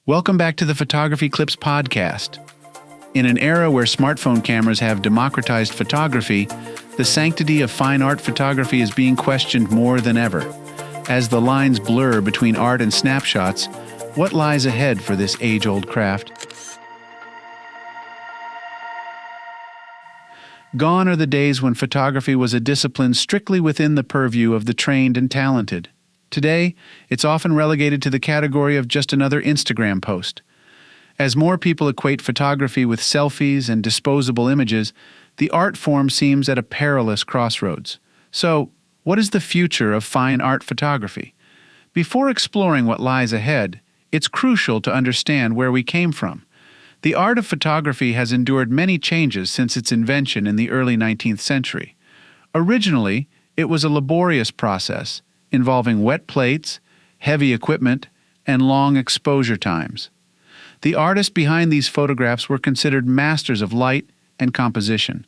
Welcome back to the Photography Clips podcast. In an era where smartphone cameras have democratized photography, the sanctity of fine art photography is being questioned more than ever. As the lines blur between art and snapshots, what lies ahead for this age-old craft? Gone are the days when photography was a discipline strictly within the purview of the trained and talented. Today, it's often relegated to the category of just another Instagram post. As more people equate photography with selfies and disposable images, the art form seems at a perilous crossroads. So, what is the future of fine art photography? Before exploring what lies ahead, it's crucial to understand where we came from. The art of photography has endured many changes since its invention in the early 19th century. Originally, it was a laborious process, involving wet plates, heavy equipment, and long exposure times. The artists behind these photographs were considered masters of light and composition,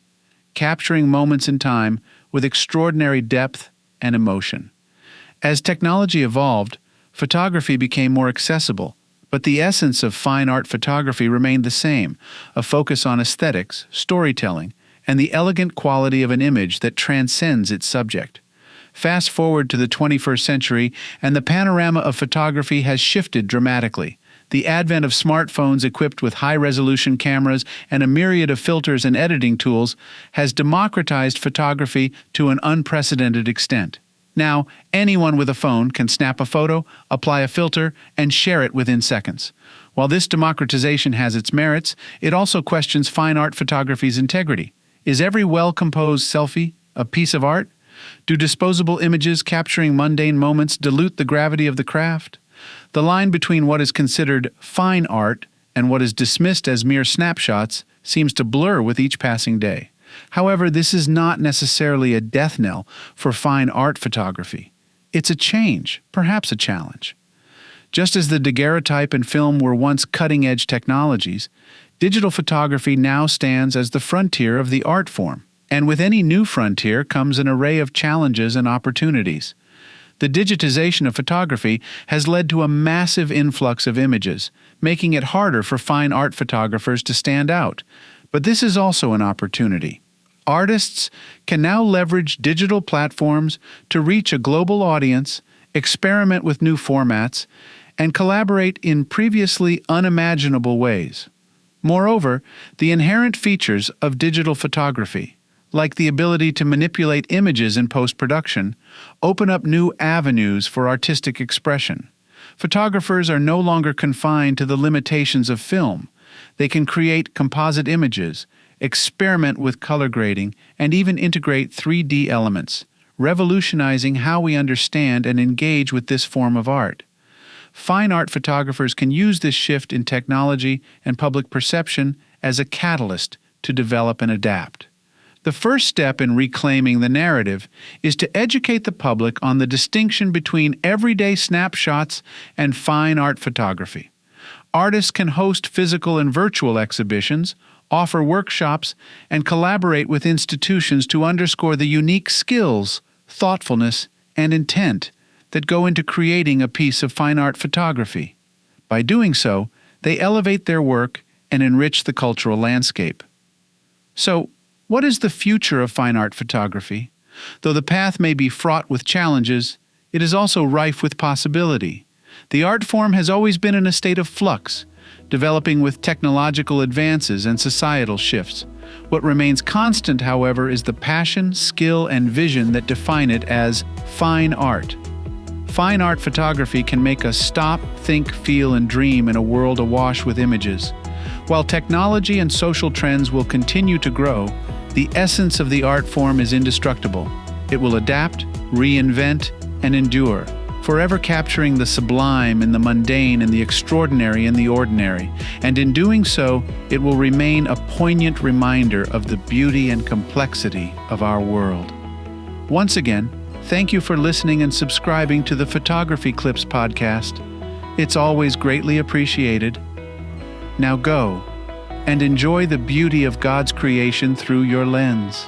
capturing moments in time with extraordinary depth and emotion. As technology evolved, photography became more accessible, but the essence of fine art photography remained the same, a focus on aesthetics, storytelling, and the elegant quality of an image that transcends its subject. Fast forward to the 21st century, and the panorama of photography has shifted dramatically. The advent of smartphones equipped with high-resolution cameras and a myriad of filters and editing tools has democratized photography to an unprecedented extent. Now, anyone with a phone can snap a photo, apply a filter, and share it within seconds. While this democratization has its merits, it also questions fine art photography's integrity. Is every well-composed selfie a piece of art? Do disposable images capturing mundane moments dilute the gravity of the craft? The line between what is considered fine art and what is dismissed as mere snapshots seems to blur with each passing day. However, this is not necessarily a death knell for fine art photography. It's a change, perhaps a challenge. Just as the daguerreotype and film were once cutting-edge technologies, digital photography now stands as the frontier of the art form. And with any new frontier comes an array of challenges and opportunities. The digitization of photography has led to a massive influx of images, making it harder for fine art photographers to stand out. But this is also an opportunity. Artists can now leverage digital platforms to reach a global audience, experiment with new formats, and collaborate in previously unimaginable ways. Moreover, the inherent features of digital photography, like the ability to manipulate images in post-production, open up new avenues for artistic expression. Photographers are no longer confined to the limitations of film. They can create composite images, experiment with color grading, and even integrate 3D elements, revolutionizing how we understand and engage with this form of art. Fine art photographers can use this shift in technology and public perception as a catalyst to develop and adapt. The first step in reclaiming the narrative is to educate the public on the distinction between everyday snapshots and fine art photography. Artists can host physical and virtual exhibitions, offer workshops, and collaborate with institutions to underscore the unique skills, thoughtfulness, and intent that go into creating a piece of fine art photography. By doing so, they elevate their work and enrich the cultural landscape. So, what is the future of fine art photography? Though the path may be fraught with challenges, it is also rife with possibility. The art form has always been in a state of flux, developing with technological advances and societal shifts. What remains constant, however, is the passion, skill, and vision that define it as fine art. Fine art photography can make us stop, think, feel, and dream in a world awash with images. While technology and social trends will continue to grow, the essence of the art form is indestructible. It will adapt, reinvent, and endure, forever capturing the sublime in the mundane and the extraordinary in the ordinary. And in doing so, it will remain a poignant reminder of the beauty and complexity of our world. Once again, thank you for listening and subscribing to the Photography Clips podcast. It's always greatly appreciated. Now go and enjoy the beauty of God's creation through your lens.